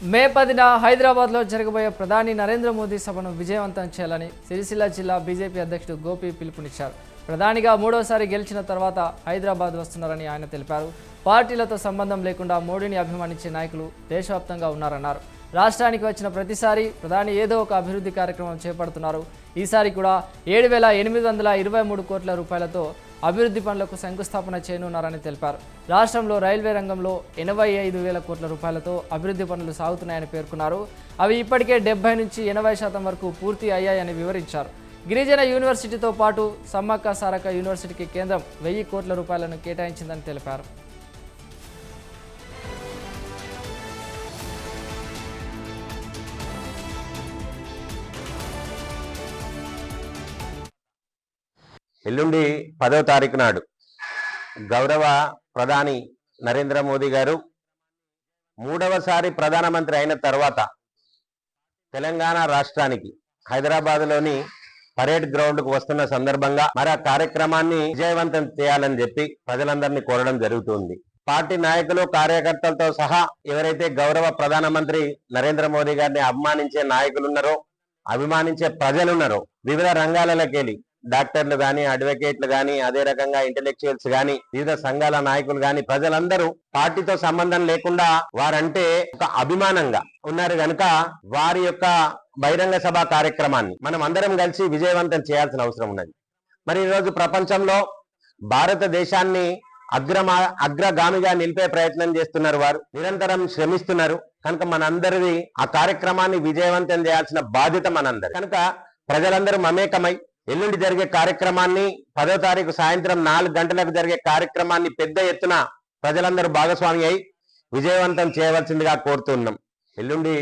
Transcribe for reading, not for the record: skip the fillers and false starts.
మే 10న హైదరాబాద్లో జరగబోయే ప్రధాని నరేంద్ర మోదీ సభను విజయవంతం చేయాలని సిరిసిల్ల జిల్లా బీజేపీ అధ్యక్షుడు గోపి పిలుపునిచ్చారు. ప్రధానిగా మూడోసారి గెలిచిన తర్వాత హైదరాబాద్ వస్తున్నారని ఆయన తెలిపారు. పార్టీలతో సంబంధం లేకుండా మోడీని అభిమానించే నాయకులు దేశవ్యాప్తంగా ఉన్నారన్నారు. రాష్ట్రానికి వచ్చిన ప్రతిసారి ప్రధాని ఏదో ఒక అభివృద్ధి కార్యక్రమం చేపడుతున్నారు. ఈసారి కూడా 7,823 కోట్ల రూపాయలతో అభివృద్ధి పనులకు శంకుస్థాపన చేయనున్నారని తెలిపారు. రాష్ట్రంలో రైల్వే రంగంలో 85,000 కోట్ల రూపాయలతో అభివృద్ధి పనులు సాగుతున్నాయని పేర్కొన్నారు. అవి ఇప్పటికే 70 నుంచి 80% వరకు పూర్తి అయ్యాయని వివరించారు. గిరిజన యూనివర్సిటీతో పాటు సమ్మక్క సారక్క యూనివర్సిటీకి కేంద్రం 1000 కోట్ల రూపాయలను కేటాయించిందని తెలిపారు. ఎల్లుండి 10వ తారీఖు నాడు గౌరవ ప్రధాని నరేంద్ర మోదీ గారు మూడవసారి ప్రధానమంత్రి అయిన తర్వాత తెలంగాణ రాష్ట్రానికి హైదరాబాద్లోని పరేడ్ గ్రౌండ్కు వస్తున్న సందర్భంగా మరి ఆ కార్యక్రమాన్ని విజయవంతం చేయాలని చెప్పి ప్రజలందరినీ కోరడం జరుగుతుంది. పార్టీ నాయకులు కార్యకర్తలతో సహా ఎవరైతే గౌరవ ప్రధానమంత్రి నరేంద్ర మోదీ గారిని అభిమానించే నాయకులున్నారో, అభిమానించే ప్రజలున్నారో, వివిధ రంగాలకెళ్ళి డాక్టర్లు గాని, అడ్వకేట్లు గాని, అదే రకంగా ఇంటెలెక్చువల్స్ గాని, వివిధ సంఘాల నాయకులు గాని, ప్రజలందరూ పార్టీతో సంబంధం లేకుండా వారంటే ఒక అభిమానంగా ఉన్నారు కనుక వారి యొక్క బహిరంగ సభ కార్యక్రమాన్ని మనం అందరం కలిసి విజయవంతం చేయాల్సిన అవసరం ఉన్నది. మరి ఈరోజు ప్రపంచంలో భారతదేశాన్ని అగ్రగామిగా నిలిపే ప్రయత్నం చేస్తున్నారు. వారు నిరంతరం శ్రమిస్తున్నారు కనుక మనందరిది ఆ కార్యక్రమాన్ని విజయవంతం చేయాల్సిన బాధ్యత మనందరి కనుక ప్రజలందరూ మమేకమై ఎల్లుండి జరిగే కార్యక్రమాన్ని 10వ తారీఖు సాయంత్రం 4 గంటలకు జరిగే కార్యక్రమాన్ని పెద్ద ఎత్తున ప్రజలందరూ భాగస్వామి అయి విజయవంతం చేయవలసిందిగా కోరుతున్నాం. ఎల్లుండి